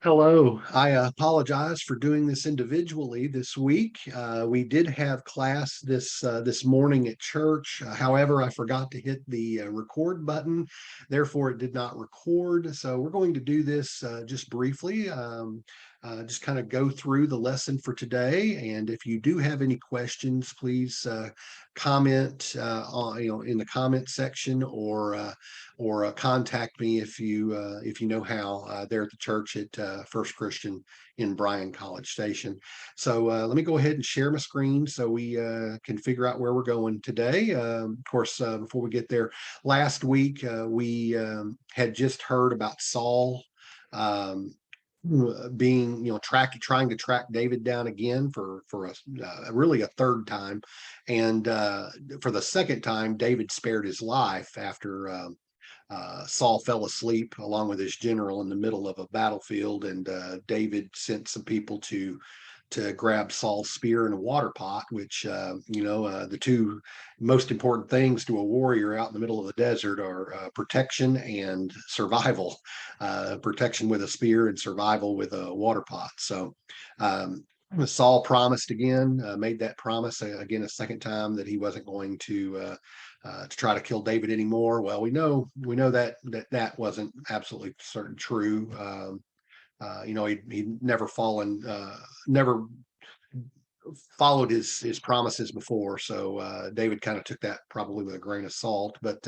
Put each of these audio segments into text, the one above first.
Hello. I apologize for doing this individually this week. We did have class this morning at church. However, I forgot to hit the record button. Therefore, it did not record. So we're going to do this just briefly. Just kind of go through the lesson for today. And if you do have any questions, please comment in the comment section or contact me if you know how there at the church at First Christian in Bryan College Station. So let me go ahead and share my screen so we can figure out where we're going today. Of course, before we get there, last week we had just heard about Saul. Um, being trying to track David down again for a really a third time, and for the second time David spared his life after Saul fell asleep along with his general in the middle of a battlefield, and David sent some people to grab Saul's spear and a water pot, which the two most important things to a warrior out in the middle of the desert are protection and survival. Protection with a spear and survival with a water pot. So Saul promised again, made that promise again a second time that he wasn't going to try to kill David anymore. Well, we know that wasn't absolutely certain true. He'd never followed his promises before. So David kind of took that probably with a grain of salt. But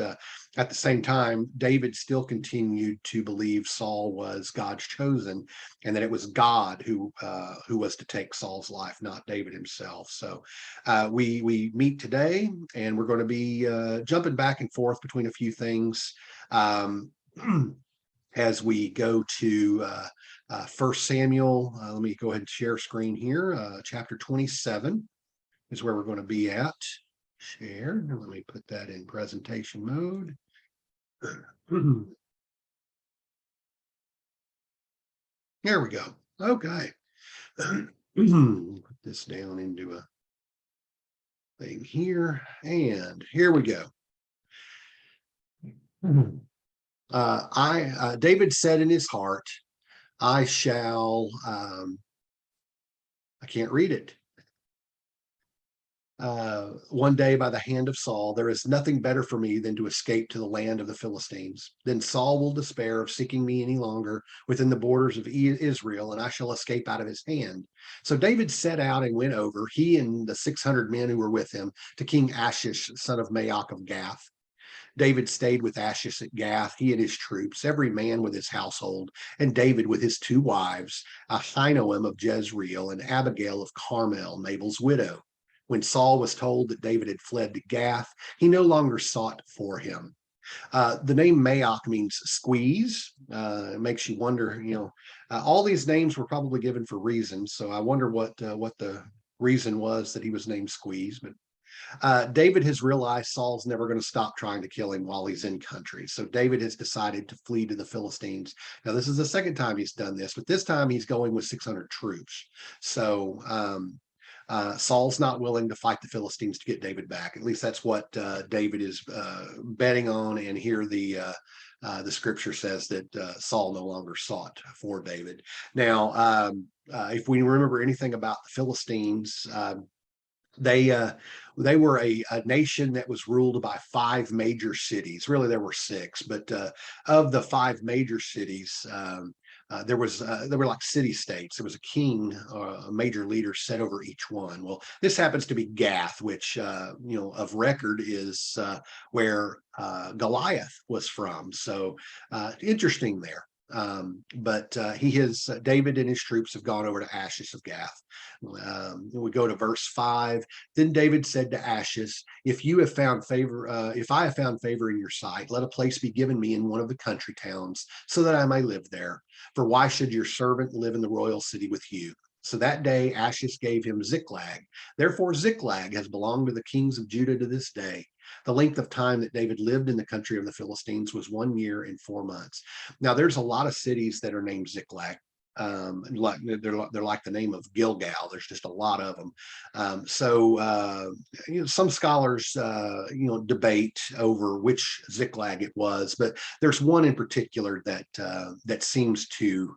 at the same time, David still continued to believe Saul was God's chosen, and that it was God who was to take Saul's life, not David himself. So we meet today, and we're going to be jumping back and forth between a few things. Um, as we go to 1 Samuel. Let me go ahead and share screen here. Chapter 27 is where we're going to be at. Share. Let me put that in presentation mode. There we go. Okay. Put this down into a thing here. And here we go. David said in his heart, I shall, I can't read it. One day by the hand of Saul, there is nothing better for me than to escape to the land of the Philistines. Then Saul will despair of seeking me any longer within the borders of Israel, and I shall escape out of his hand. So David set out and went over, he and the 600 men who were with him, to King Achish, son of Maoch of Gath. David stayed with Achish at Gath, he and his troops, every man with his household, and David with his two wives, Ahinoam of Jezreel and Abigail of Carmel, Nabal's widow. When Saul was told that David had fled to Gath, he no longer sought for him. The name Maoch means squeeze. It makes you wonder, all these names were probably given for reasons. So I wonder what the reason was that he was named Squeeze. But David has realized Saul's never going to stop trying to kill him while he's in country. So David has decided to flee to the Philistines. Now, this is the second time he's done this, but this time he's going with 600 troops. So Saul's not willing to fight the Philistines to get David back. At least that's what David is betting on. And here the scripture says that Saul no longer sought for David. Now, if we remember anything about the Philistines, they they were a nation that was ruled by five major cities. Really, there were six, but of the five major cities, there were like city states. There was a king, a major leader set over each one. Well, this happens to be Gath, which of record is where Goliath was from. So interesting there. But David and his troops have gone over to Achish of Gath. We go to verse 5. Then David said to Achish, if I have found favor in your sight, let a place be given me in one of the country towns so that I may live there. For why should your servant live in the royal city with you? So that day Achish gave him Ziklag. Therefore Ziklag has belonged to the kings of Judah to this day. The length of time that David lived in the country of the Philistines was 1 year and 4 months. Now there's a lot of cities that are named Ziklag. Like they're like the name of Gilgal. There's just a lot of them. So some scholars debate over which Ziklag it was, but there's one in particular that seems to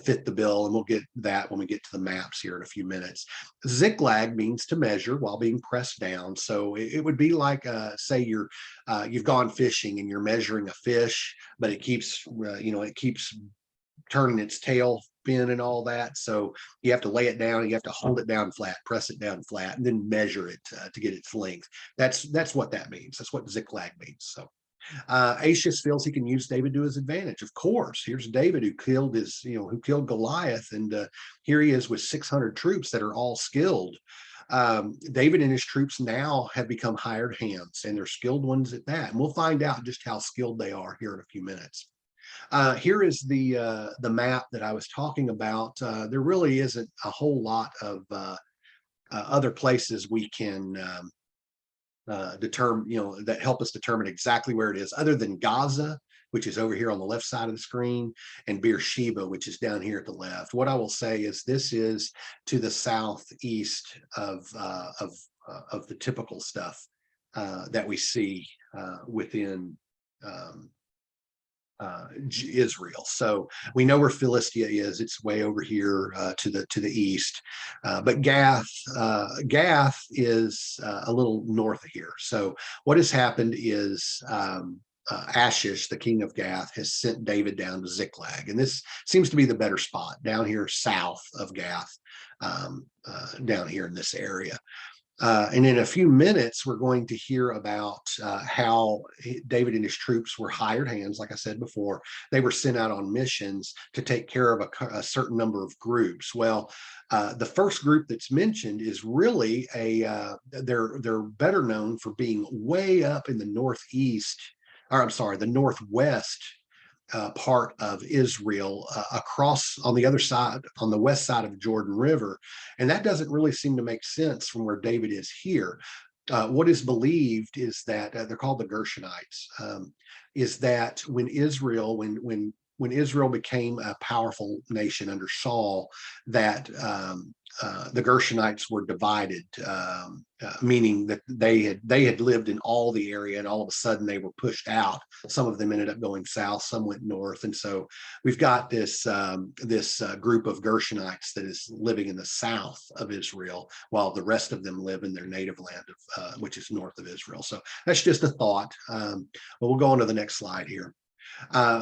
fit the bill, and we'll get that when we get to the maps here in a few minutes. Ziklag means to measure while being pressed down. So it would be like, say you've gone fishing and you're measuring a fish, but it keeps turning its tail fin and all that. So you have to lay it down, you have to hold it down flat, press it down flat, and then measure it to get its length. That's what that means. That's what Ziklag means. So Achish feels he can use David to his advantage. Of course, here's David who killed Goliath, and here he is with 600 troops that are all skilled. David and his troops now have become hired hands, and they're skilled ones at that. And we'll find out just how skilled they are here in a few minutes. Here is the map that I was talking about. There really isn't a whole lot of other places we can determine, that help us determine exactly where it is, other than Gaza, which is over here on the left side of the screen, and Beersheba, which is down here at the left. What I will say is this is to the southeast of the typical stuff that we see within Israel. So we know where Philistia is. It's way over here to the east. But Gath is a little north of here. So what has happened is Achish, the king of Gath, has sent David down to Ziklag, and this seems to be the better spot down here south of Gath, down here in this area. And in a few minutes, we're going to hear about how David and his troops were hired hands. Like I said before, they were sent out on missions to take care of a certain number of groups. Well, the first group that's mentioned is really they're better known for being way up in the northeast, or I'm sorry, the northwest part of Israel, across on the other side, on the west side of the Jordan River. And that doesn't really seem to make sense from where David is here. What is believed is that they're called the Gershonites, is that when Israel became a powerful nation under Saul, that the Gershonites were divided, meaning that they had lived in all the area, and all of a sudden they were pushed out. Some of them ended up going south, some went north, and so we've got this group of Gershonites that is living in the south of Israel, while the rest of them live in their native land, which is north of Israel. So that's just a thought. But we'll go on to the next slide here.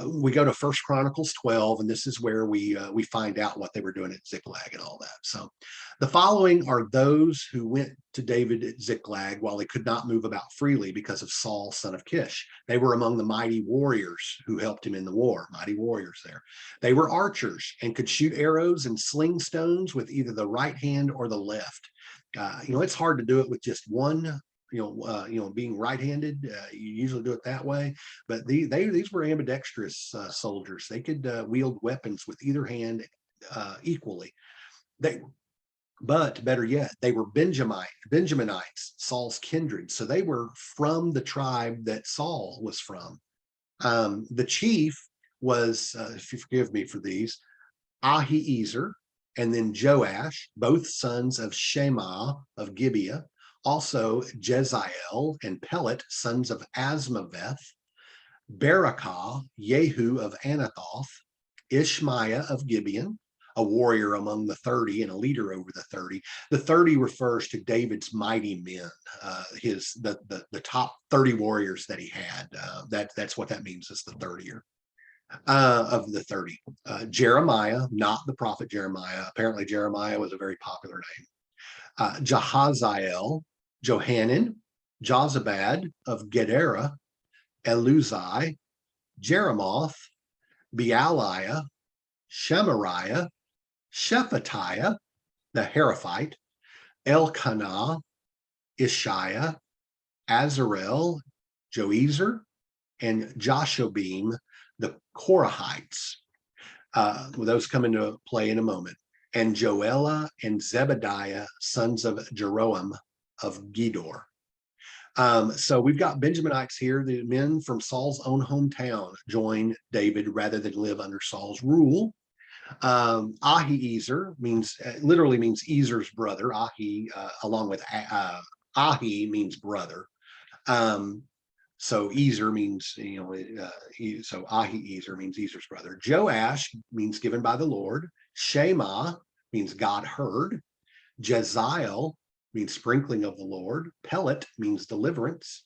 We go to First Chronicles 12, and this is where we find out what they were doing at Ziklag and all that. So the following are those who went to David at Ziklag while he could not move about freely because of Saul, son of Kish. They were among the mighty warriors who helped him in the war, mighty warriors there. They were archers and could shoot arrows and sling stones with either the right hand or the left. It's hard to do it with just one. Being right-handed, you usually do it that way. But these were ambidextrous soldiers. They could wield weapons with either hand equally. But better yet, they were Benjaminites, Saul's kindred. So they were from the tribe that Saul was from. The chief was, if you forgive me for these, Ahiezer, and then Joash, both sons of Shema of Gibeah. Also Jeziel and Pelet, sons of Asmaveth, Barakah, Jehu of Anathoth, Ishmaiah of Gibeon, a warrior among the 30 and a leader over the 30. The 30 refers to David's mighty men, the top 30 warriors that he had. That's what that means, is the 30er. Of the 30. Jeremiah, not the prophet Jeremiah. Apparently Jeremiah was a very popular name. Jahaziel, Johanan, Jozabad of Gedera, Eluzai, Jeremoth, Bealiah, Shemariah, Shephatiah, the Heraphite, Elkanah, Ishiah, Azarel, Joezer, and Joshobim, the Korahites. Those come into play in a moment. And Joella and Zebediah, sons of Jeroam of Gedor. So we've got Benjaminites here. The men from Saul's own hometown join David rather than live under Saul's rule. Ahiezer means literally means Ezer's brother. Along with Ahi means brother. Um, so Ezer means, so Ahiezer means Ezer's brother. Joash means given by the Lord. Shema means God heard. Jeziel means sprinkling of the Lord. Pelet means deliverance.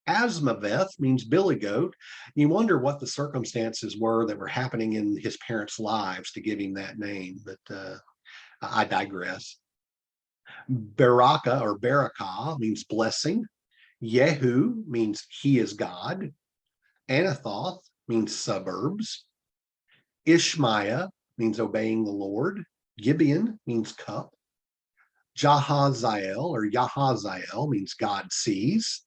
Asmaveth means billy goat. You wonder what the circumstances were that were happening in his parents' lives to give him that name, but I digress. Baraka or Barakah means blessing. Yehu means he is God. Anathoth means suburbs. Ishmaiah means obeying the Lord. Gibeon means cup. Jahaziel or Yahaziel means God sees.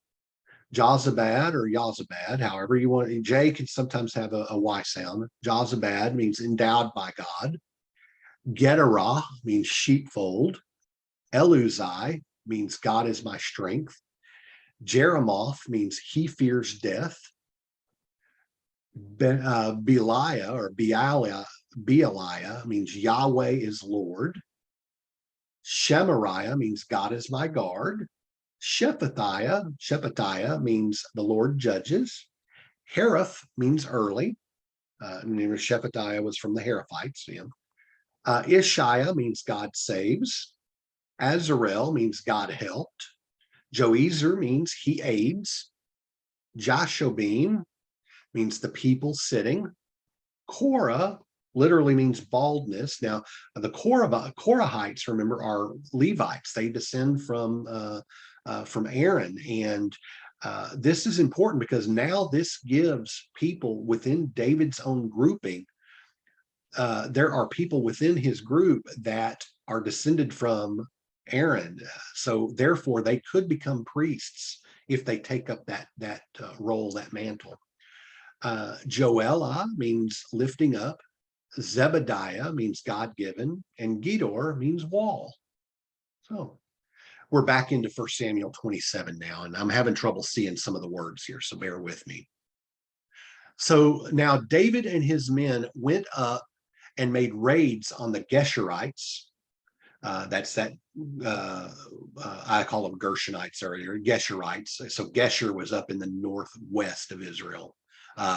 Jozabad or Yozabad, however you want. J can sometimes have a Y sound. Jozabad means endowed by God. Gedorah means sheepfold. Eluzai means God is my strength. Jeremoth means he fears death. Beliah or Bealiah means Yahweh is Lord. Shemariah means God is my guard. Shephatiah means the Lord judges. Hareth means early. Shephatiah was from the Harathites. Ishiah means God saves. Azarel means God helped. Joezer means he aids. Jashobim means the people sitting. Korah literally means baldness. Now, the Korahites, remember, are Levites. They descend from Aaron, and this is important because now this gives people within David's own grouping. There are people within his group that are descended from Aaron, so therefore they could become priests if they take up that role, that mantle. Joelah means lifting up. Zebediah means God given, and Gedor means wall. So we're back into 1 Samuel 27 now, and I'm having trouble seeing some of the words here, so bear with me. So now David and his men went up and made raids on the Geshurites. That's that I call them Gershonites earlier, Geshurites. So Geshur was up in the northwest of Israel.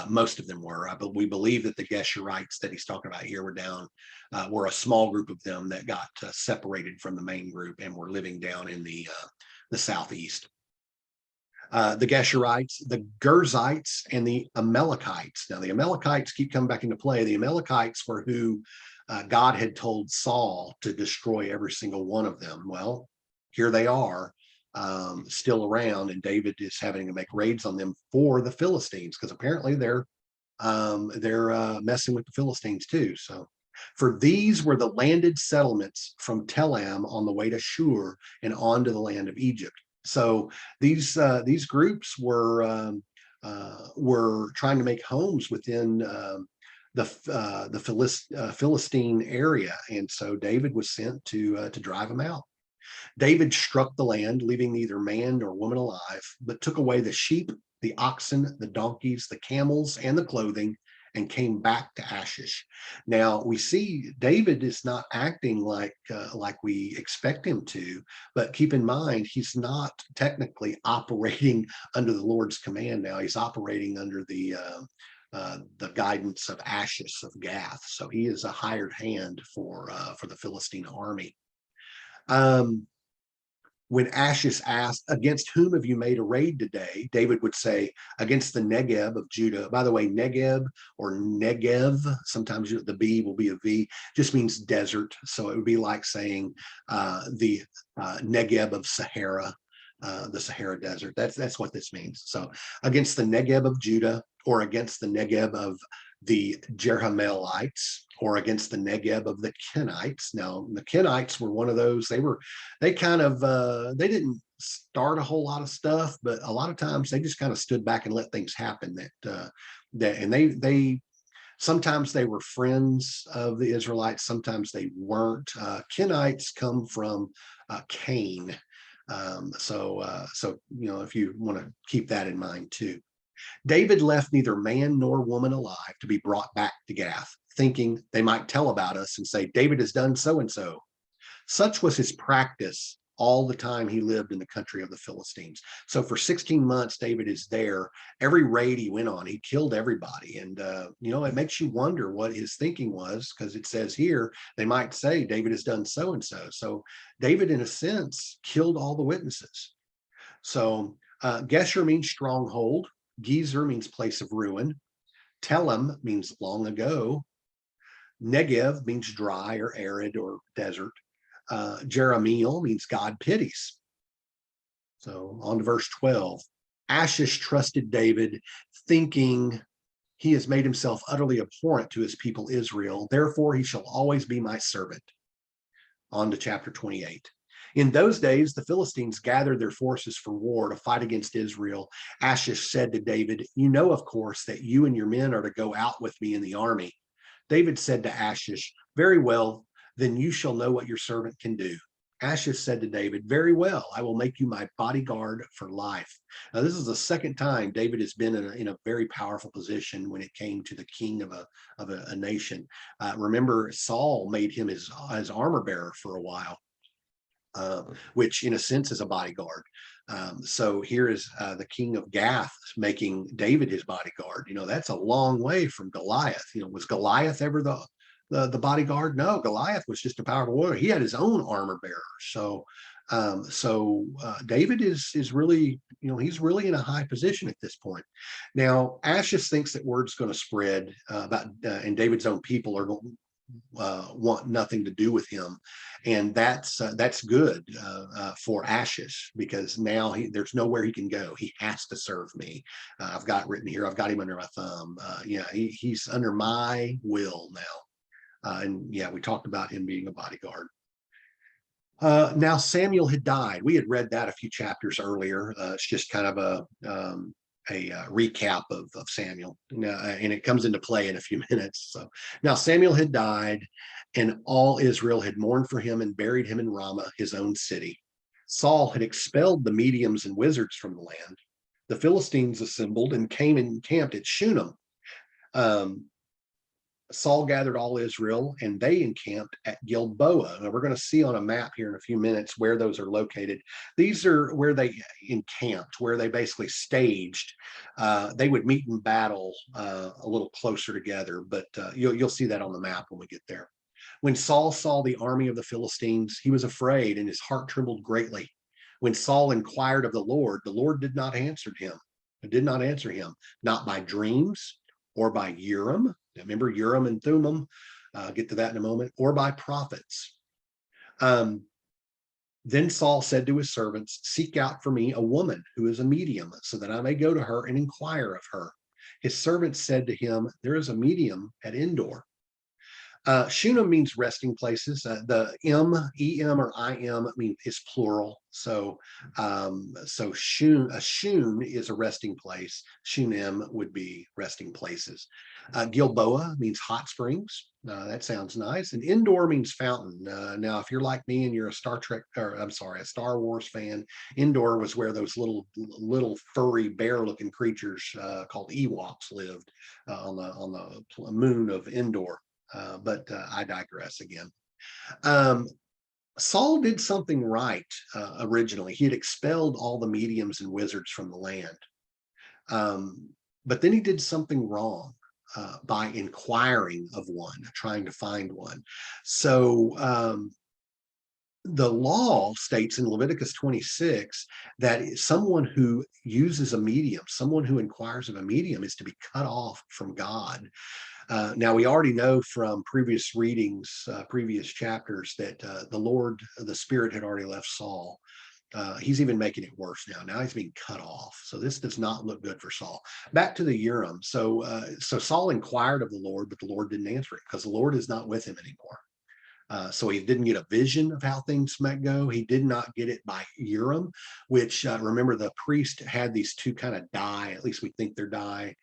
Most of them were, but we believe that the Geshurites that he's talking about here were a small group of them that got separated from the main group and were living down in the southeast. The Geshurites, the Gerzites, and the Amalekites. Now, the Amalekites keep coming back into play. The Amalekites were who God had told Saul to destroy every single one of them. Well, here they are, still around, and David is having to make raids on them for the Philistines because apparently they're messing with the Philistines too. So, for these were the landed settlements from Telam on the way to Shur and on to the land of Egypt. So these groups were trying to make homes within the Philistine area, and so David was sent to drive them out. David struck the land, leaving neither man nor woman alive, but took away the sheep, the oxen, the donkeys, the camels, and the clothing, and came back to Ashish. Now we see David is not acting like we expect him to, but keep in mind he's not technically operating under the Lord's command. Now he's operating under the guidance of Ashish of Gath. So he is a hired hand for the Philistine army. When Ashish asked, against whom have you made a raid today? David would say, against the Negeb of Judah. By the way, Negeb or Negev, sometimes the B will be a V, just means desert. So it would be like saying the Negeb of Sahara, the Sahara Desert. That's what this means. So against the Negeb of Judah, or against the Negeb of the Jerahmeelites, or against the Negeb of the Kenites. Now, the Kenites were one of those. They didn't start a whole lot of stuff, but a lot of times they just kind of stood back and let things happen. They sometimes they were friends of the Israelites, sometimes they weren't. Kenites come from Cain, so if you want to keep that in mind too. David left neither man nor woman alive to be brought back to Gath. thinking they might tell about us and say, David has done so and so. Such was his practice all the time he lived in the country of the Philistines. So for 16 months, David is there. Every raid he went on, he killed everybody. And, it makes you wonder what his thinking was, because it says here, they might say David has done so and so. So David, in a sense, killed all the witnesses. So Gesher means stronghold. Gezer means place of ruin. Telem means long ago. Negev means dry or arid or desert. Jeremiel means God pities. So on to verse 12. Ashish trusted David, thinking he has made himself utterly abhorrent to his people Israel. Therefore, he shall always be my servant. On to chapter 28. In those days, the Philistines gathered their forces for war to fight against Israel. Ashish said to David, you know, of course, that you and your men are to go out with me in the army. David said to Ashish, very well, then you shall know what your servant can do. Ashish said to David, very well, I will make you my bodyguard for life. Now, this is the second time David has been in a very powerful position when it came to the king of a nation. Remember, Saul made him his armor bearer for a while. Which in a sense is a bodyguard. So here is the king of Gath making David his bodyguard. That's a long way from Goliath. Was Goliath ever the bodyguard? No, Goliath was just a powerful warrior. He had his own armor bearer. So David is really, he's really in a high position at this point. Now, Ashish thinks that word's going to spread about, and David's own people are going want nothing to do with him, and that's good for Ashish, because now there's nowhere he can go. He has to serve me. I've got written here, I've got him under my thumb. He's under my will now. And we talked about him being a bodyguard. Now Samuel had died. We had read that a few chapters earlier. It's just kind of a recap of Samuel, and it comes into play in a few minutes. So now Samuel had died, and all Israel had mourned for him and buried him in Ramah, his own city. Saul had expelled the mediums and wizards from the land. The Philistines assembled and came and encamped at Shunem. Saul gathered all Israel, and they encamped at Gilboa. Now, we're going to see on a map here in a few minutes where those are located. These are where they encamped, where they basically staged. They would meet in battle a little closer together, but you'll see that on the map when we get there. When Saul saw the army of the Philistines, he was afraid, and his heart trembled greatly. When Saul inquired of the Lord did not answer him. Did not answer him, not by dreams or by Urim. Remember Urim and Thummim, get to that in a moment, or by prophets. Then Saul said to his servants, seek out for me a woman who is a medium, so that I may go to her and inquire of her. His servants said to him, there is a medium at Endor. Shunem means resting places. The em or im is plural. So Shun is a resting place. Shunem would be resting places. Gilboa means hot springs. That sounds nice. And Endor means fountain. Now, if you're like me and you're a Star Wars fan, Endor was where those little furry bear-looking creatures called Ewoks lived on the moon of Endor. But I digress again. Saul did something right originally. He had expelled all the mediums and wizards from the land. But then he did something wrong by inquiring of one, trying to find one. So the law states in Leviticus 26 that someone who uses a medium, someone who inquires of a medium, is to be cut off from God. Now, we already know from previous readings, previous chapters, that the Spirit had already left Saul. He's even making it worse now. Now he's being cut off. So this does not look good for Saul. Back to the Urim. So Saul inquired of the Lord, but the Lord didn't answer it, because the Lord is not with him anymore. So he didn't get a vision of how things might go. He did not get it by Urim, which remember, the priest had these two kind of die, at least we think they're die.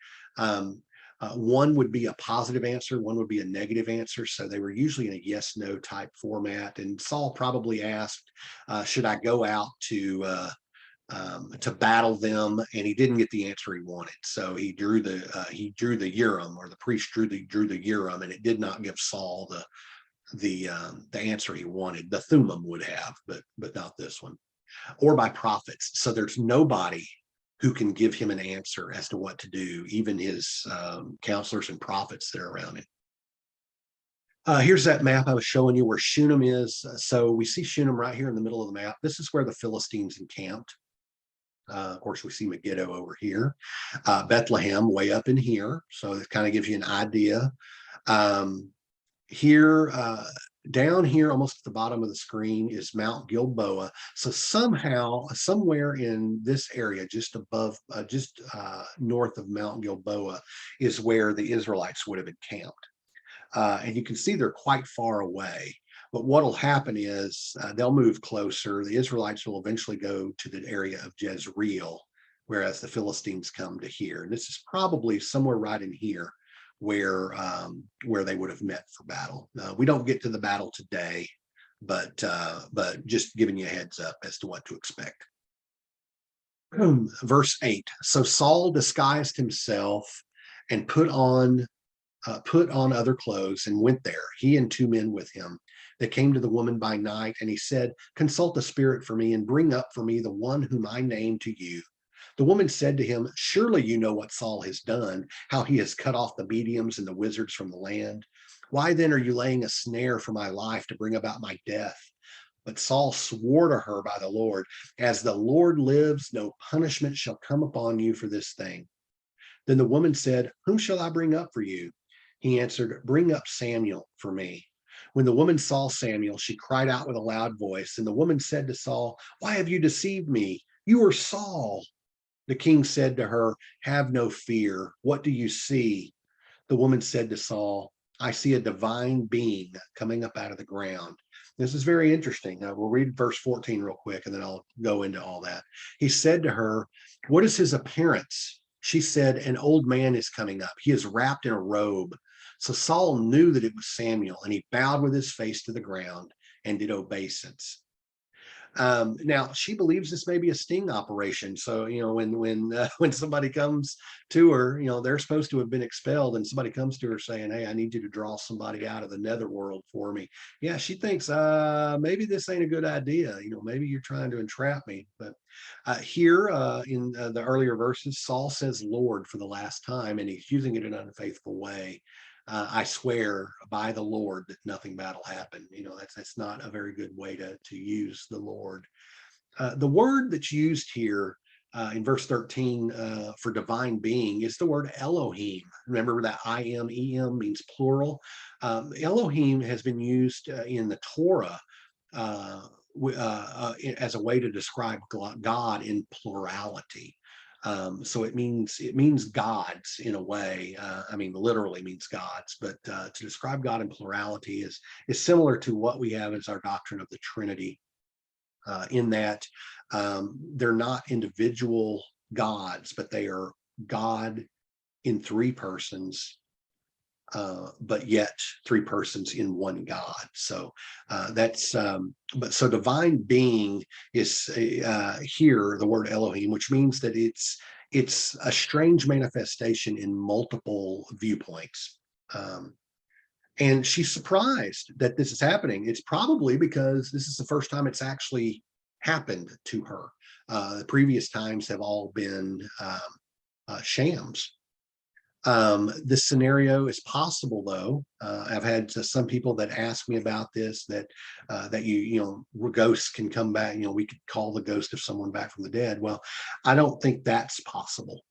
One would be a positive answer, one would be a negative answer. So they were usually in a yes, no type format. And Saul probably asked, should I go out to to battle them, and he didn't get the answer he wanted. So he drew the Urim, or the priest drew the Urim, and it did not give Saul the answer he wanted. The Thummim would have, but not this one. Or by prophets. So there's nobody who can give him an answer as to what to do, even his counselors and prophets that are around him. Here's that map I was showing you where Shunem is. So we see Shunem right here in the middle of the map. This is where the Philistines encamped. Of course, we see Megiddo over here. Bethlehem way up in here. So it kind of gives you an idea. Here, down here, almost at the bottom of the screen, is Mount Gilboa. So somehow, somewhere in this area, just above, north of Mount Gilboa, is where the Israelites would have encamped. And you can see they're quite far away. But what will happen is they'll move closer. The Israelites will eventually go to the area of Jezreel, whereas the Philistines come to here. And this is probably somewhere right in here where they would have met for battle. We don't get to the battle today, but just giving you a heads up as to what to expect. Verse 8. So Saul disguised himself and put on other clothes and went there, he and 2 men with him. They came to the woman by night, and he said, consult the spirit for me and bring up for me the one whom I name to you. The woman said to him, surely you know what Saul has done, how he has cut off the mediums and the wizards from the land. Why then are you laying a snare for my life to bring about my death? But Saul swore to her by the Lord, as the Lord lives, no punishment shall come upon you for this thing. Then the woman said, whom shall I bring up for you? He answered, bring up Samuel for me. When the woman saw Samuel, she cried out with a loud voice. And the woman said to Saul, why have you deceived me? You are Saul. The king said to her, have no fear. What do you see? The woman said to Saul, I see a divine being coming up out of the ground. This is very interesting. Now we'll read verse 14 real quick, and then I'll go into all that. He said to her, what is his appearance? She said, an old man is coming up. He is wrapped in a robe. So Saul knew that it was Samuel, and he bowed with his face to the ground and did obeisance. Now she believes this may be a sting operation. So when somebody comes to her, they're supposed to have been expelled, and somebody comes to her saying, "Hey, I need you to draw somebody out of the netherworld for me." Yeah, she thinks maybe this ain't a good idea. Maybe you're trying to entrap me. But here in the earlier verses, Saul says "Lord" for the last time, and he's using it in an unfaithful way. I swear by the Lord that nothing bad will happen. That's not a very good way to use the Lord. The word that's used here in verse 13 for divine being is the word Elohim. Remember that I-M-E-M means plural. Elohim has been used in the Torah as a way to describe God in plurality. So it means gods in a way. Literally means gods, but to describe God in plurality is similar to what we have as our doctrine of the Trinity, in that they're not individual gods, but they are God in 3 persons, but yet 3 persons in one God. So so divine being is here the word Elohim, which means that it's a strange manifestation in multiple viewpoints. And she's surprised that this is happening. It's probably because this is the first time it's actually happened to her. The previous times have all been shams. This scenario is possible, though. I've had some people that ask me about this, that ghosts can come back. We could call the ghost of someone back from the dead. Well, I don't think that's possible.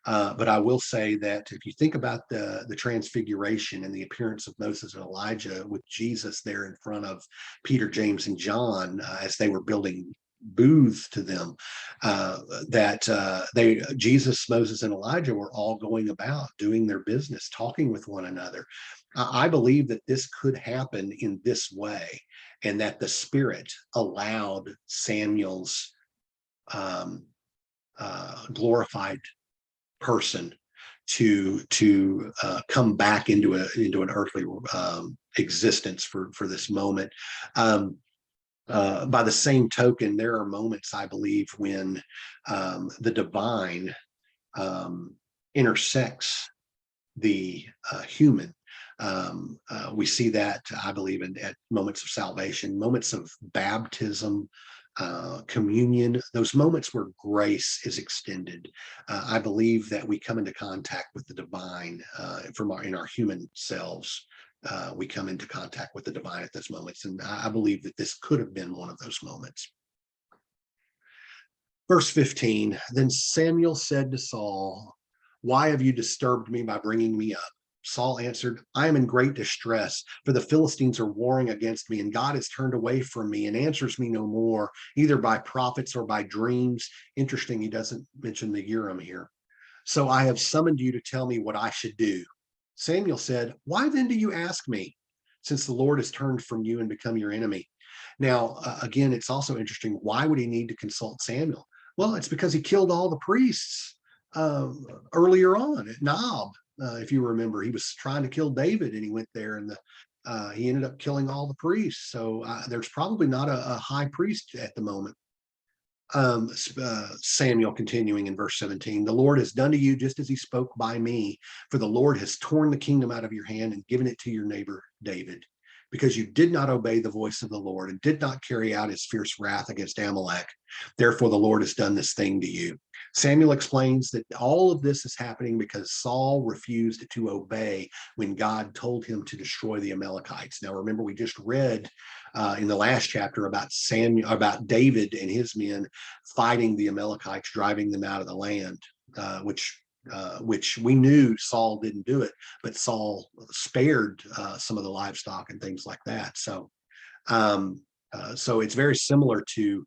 But I will say that if you think about the transfiguration and the appearance of Moses and Elijah with Jesus there in front of Peter, James, and John as they were building booths to them, Jesus, Moses, and Elijah were all going about doing their business, talking with one another. I believe that this could happen in this way, and that the Spirit allowed Samuel's glorified person to come back into an earthly existence for this moment. By the same token, there are moments, I believe, when the divine intersects the human. We see that, I believe, at moments of salvation, moments of baptism, communion, those moments where grace is extended. I believe that we come into contact with the divine in our human selves. We come into contact with the divine at those moments. And I believe that this could have been one of those moments. Verse 15, then Samuel said to Saul, why have you disturbed me by bringing me up? Saul answered, I am in great distress, for the Philistines are warring against me, and God has turned away from me and answers me no more, either by prophets or by dreams. Interesting, he doesn't mention the Urim here. So I have summoned you to tell me what I should do. Samuel said, why then do you ask me, since the Lord has turned from you and become your enemy? Now, again, it's also interesting. Why would he need to consult Samuel? Well, it's because he killed all the priests earlier on at Nob. If you remember, he was trying to kill David, and he went there, and he ended up killing all the priests. So there's probably not a high priest at the moment. Samuel continuing in verse 17, the Lord has done to you just as he spoke by me, for the Lord has torn the kingdom out of your hand and given it to your neighbor David, because you did not obey the voice of the Lord and did not carry out his fierce wrath against Amalek. Therefore, the Lord has done this thing to you. Samuel explains that all of this is happening because Saul refused to obey when God told him to destroy the Amalekites. Now, remember, we just read in the last chapter about David and his men fighting the Amalekites, driving them out of the land, which we knew Saul didn't do it, but Saul spared some of the livestock and things like that. So it's very similar to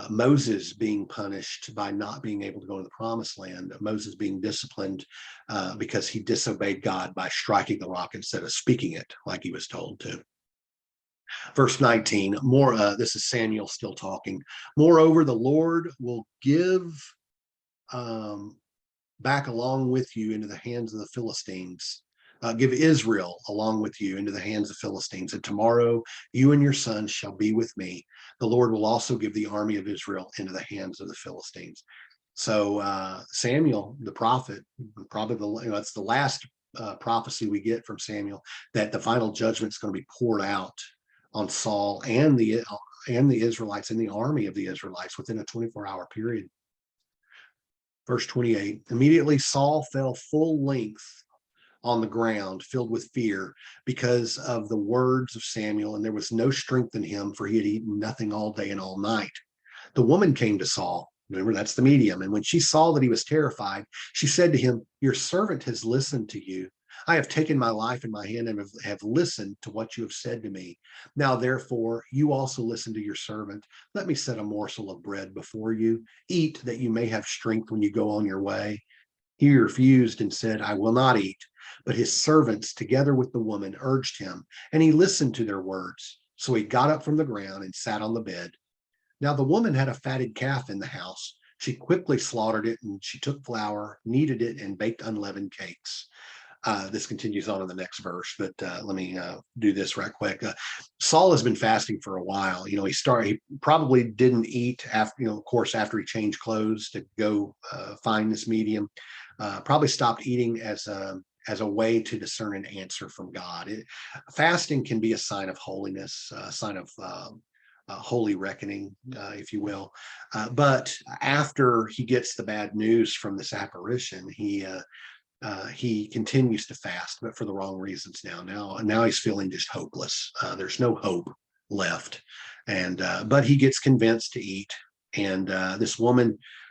Moses being punished by not being able to go to the promised land, Moses being disciplined because he disobeyed God by striking the rock instead of speaking it like he was told to. Verse 19, this is Samuel still talking. Moreover, the Lord will give back along with you into the hands of the Philistines. Give Israel along with you into the hands of Philistines. And tomorrow you and your sons shall be with me. The Lord will also give the army of Israel into the hands of the Philistines. So Samuel, the prophet, probably it's the last prophecy we get from Samuel, that the final judgment is going to be poured out on Saul and the Israelites and the army of the Israelites within a 24-hour period. Verse 28, immediately Saul fell full length on the ground, filled with fear because of the words of Samuel, and there was no strength in him, for he had eaten nothing all day and all night. The woman came to Saul. Remember, that's the medium. And when she saw that he was terrified, she said to him, your servant has listened to you. I have taken my life in my hand and have listened to what you have said to me. Now, therefore, you also listen to your servant. Let me set a morsel of bread before you. Eat, that you may have strength when you go on your way. He refused and said, I will not eat. But his servants, together with the woman, urged him, and he listened to their words. So he got up from the ground and sat on the bed. Now the woman had a fatted calf in the house. She quickly slaughtered it, and she took flour, kneaded it, and baked unleavened cakes. This continues on in the next verse, but let me do this right quick. Saul has been fasting for a while. He probably didn't eat after, of course, after he changed clothes to go find this medium. Probably stopped eating as a way to discern an answer from God. Fasting can be a sign of holiness, a sign of holy reckoning, if you will. But after he gets the bad news from this apparition, he continues to fast, but for the wrong reasons now he's feeling just hopeless. There's no hope left. But he gets convinced to eat. And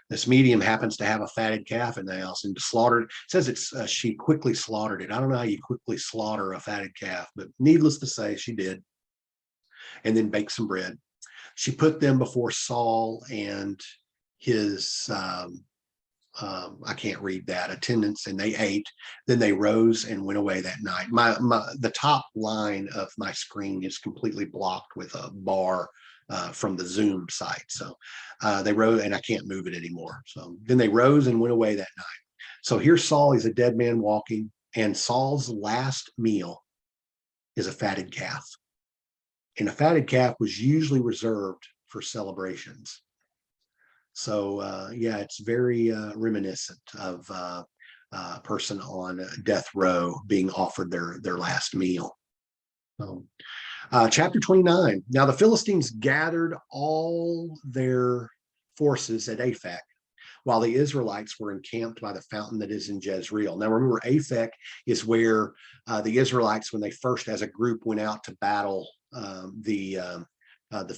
this medium happens to have a fatted calf in the house, and to slaughter it. It says she quickly slaughtered it. I don't know how you quickly slaughter a fatted calf, but needless to say, she did. And then bake some bread. She put them before Saul and his I can't read that, attendants, and they ate. Then they rose and went away that night. The top line of my screen is completely blocked with a bar from the Zoom site. So they rose, and I can't move it anymore. So then they rose and went away that night. So here's Saul, he's a dead man walking, and Saul's last meal is a fatted calf. And a fatted calf was usually reserved for celebrations. So yeah, it's very reminiscent of a person on death row being offered their last meal. So, chapter 29. Now the Philistines gathered all their forces at Aphek, while the Israelites were encamped by the fountain that is in Jezreel. Now remember, Aphek is where the Israelites, when they first as a group went out to battle the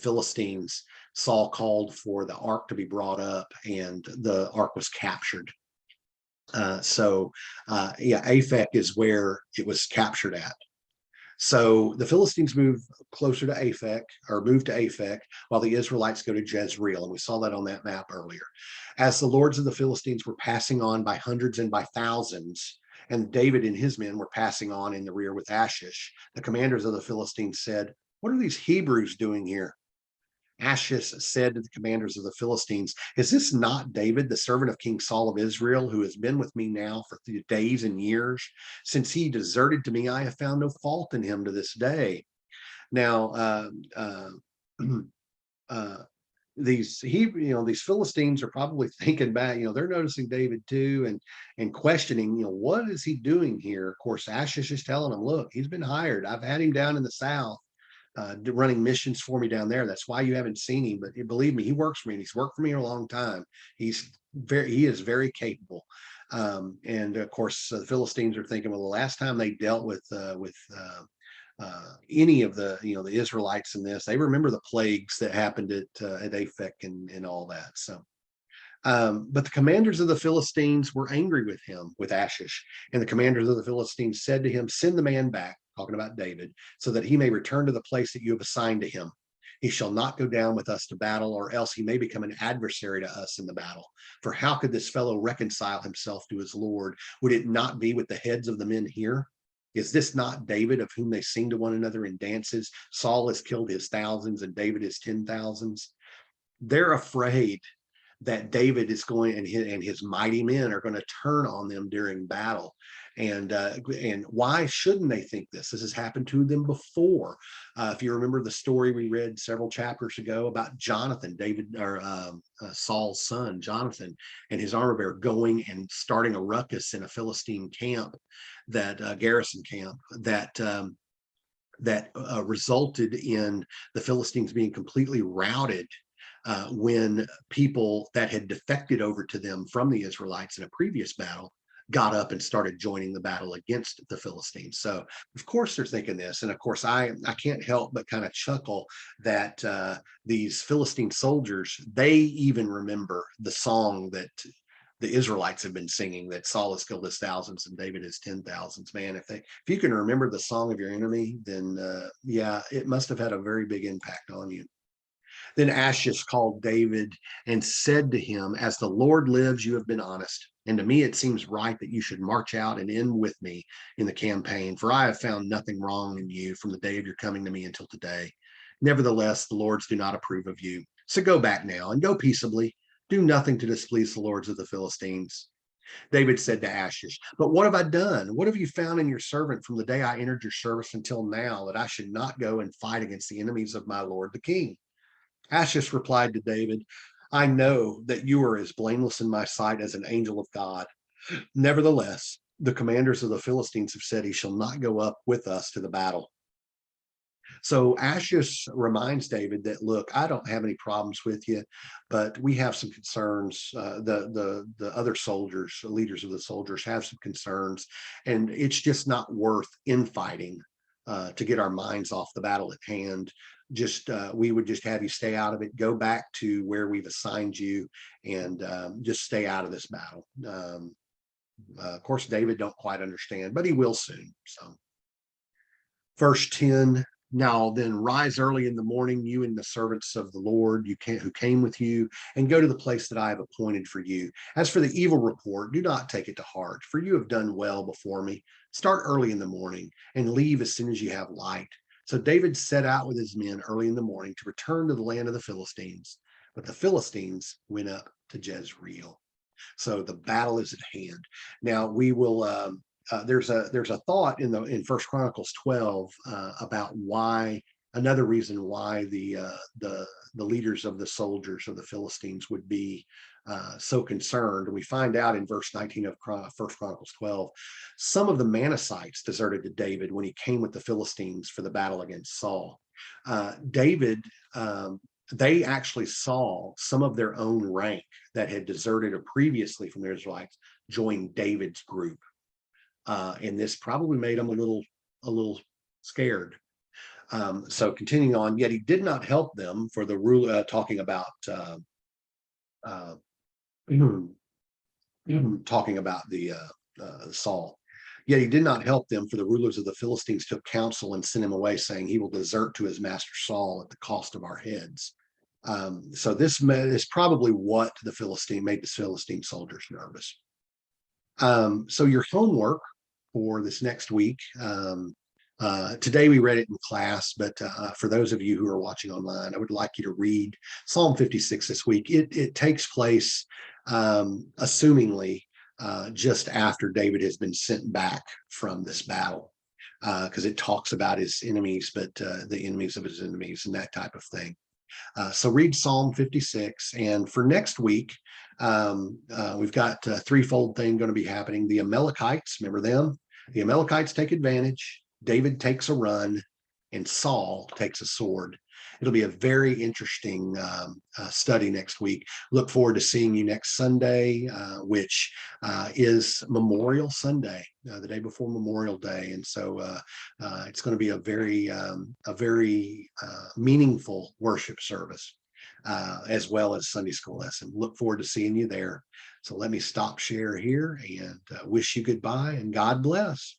Philistines, Saul called for the ark to be brought up, and the ark was captured. Yeah, Aphek is where it was captured at. So the Philistines move closer to Aphek, or move to Aphek, while the Israelites go to Jezreel. And we saw that on that map earlier. As the lords of the Philistines were passing on by hundreds and by thousands, and David and his men were passing on in the rear with Achish, the commanders of the Philistines said, "What are these Hebrews doing here?" Achish said to the commanders of the Philistines, "Is this not David, the servant of King Saul of Israel, who has been with me now for days and years? Since he deserted to me, I have found no fault in him to this day." Now, uh, these Philistines are probably thinking back, they're noticing David too, and questioning, what is he doing here? Of course, Achish is telling them, "Look, he's been hired. I've had him down in the south, running missions for me down there. That's why you haven't seen him. But believe me, he works for me. And he's worked for me a long time. He is very capable." And of course, the Philistines are thinking, well, the last time they dealt with any of the Israelites in this, they remember the plagues that happened at Aphek and all that. So. But the commanders of the Philistines were angry with him, with Achish, and the commanders of the Philistines said to him, "Send the man back," talking about David, "so that he may return to the place that you have assigned to him. He shall not go down with us to battle, or else he may become an adversary to us in the battle. For how could this fellow reconcile himself to his Lord? Would it not be with the heads of the men here? Is this not David, of whom they sing to one another in dances? Saul has killed his thousands, and David his 10,000s. They're afraid that David is going, and his mighty men are going to turn on them during battle. And why shouldn't they think this? This has happened to them before. If you remember the story we read several chapters ago about Jonathan, Saul's son, Jonathan, and his armor bearer going and starting a ruckus in a Philistine camp, that garrison camp, that resulted in the Philistines being completely routed when people that had defected over to them from the Israelites in a previous battle got up and started joining the battle against the Philistines. So of course they're thinking this, and of course I can't help but kind of chuckle that these Philistine soldiers, they even remember the song that the Israelites have been singing, that Saul has killed his thousands and David his 10,000s. Man, if you can remember the song of your enemy, then yeah, it must have had a very big impact on you. Then Achish called David and said to him, "As the Lord lives, you have been honest. And to me, it seems right that you should march out and end with me in the campaign, for I have found nothing wrong in you from the day of your coming to me until today. Nevertheless, the Lords do not approve of you. So go back now and go peaceably. Do nothing to displease the lords of the Philistines." David said to Achish, "But what have I done? What have you found in your servant from the day I entered your service until now, that I should not go and fight against the enemies of my lord the king?" Achish replied to David, "I know that you are as blameless in my sight as an angel of God. Nevertheless, the commanders of the Philistines have said he shall not go up with us to the battle." So Achish reminds David that, "Look, I don't have any problems with you, but we have some concerns. The other soldiers, the leaders of the soldiers, have some concerns, and it's just not worth infighting to get our minds off the battle at hand. Just we would just have you stay out of it. Go back to where we've assigned you, and just stay out of this battle." Of course, David don't quite understand, but he will soon. So, verse 10. "Now then rise early in the morning, you and the servants of the Lord who came with you, and go to the place that I have appointed for you. As for the evil report, do not take it to heart, for you have done well before me. Start early in the morning and leave as soon as you have light." So David set out with his men early in the morning to return to the land of the Philistines, but the Philistines went up to Jezreel. So the battle is at hand. Now we will. There's a thought in First Chronicles 12 about why another reason why the leaders of the soldiers of the Philistines would be so concerned. We find out in verse 19 of First Chronicles 12, some of the Manassites deserted to David when he came with the Philistines for the battle against Saul. David, they actually saw some of their own rank that had deserted or previously from the Israelites join David's group, and this probably made them a little scared. So continuing on, yet he did not help them for the rule, talking about uh, talking about the Saul. Yet he did not help them, for the rulers of the Philistines took counsel and sent him away, saying, "He will desert to his master Saul at the cost of our heads." So this is probably what made the Philistine soldiers nervous. So your homework for this next week. Today we read it in class, but for those of you who are watching online, I would like you to read Psalm 56 this week. It takes place, assumingly, just after David has been sent back from this battle, because it talks about his enemies, but the enemies of his enemies and that type of thing. So read Psalm 56. And for next week, we've got a threefold thing going to be happening. The Amalekites, remember them? The Amalekites take advantage. David takes a run, and Saul takes a sword. It'll be a very interesting study next week. Look forward to seeing you next Sunday, which is Memorial Sunday, the day before Memorial Day, and so it's going to be a very meaningful worship service, as well as Sunday school lesson. Look forward to seeing you there. So let me stop share here and wish you goodbye and God bless.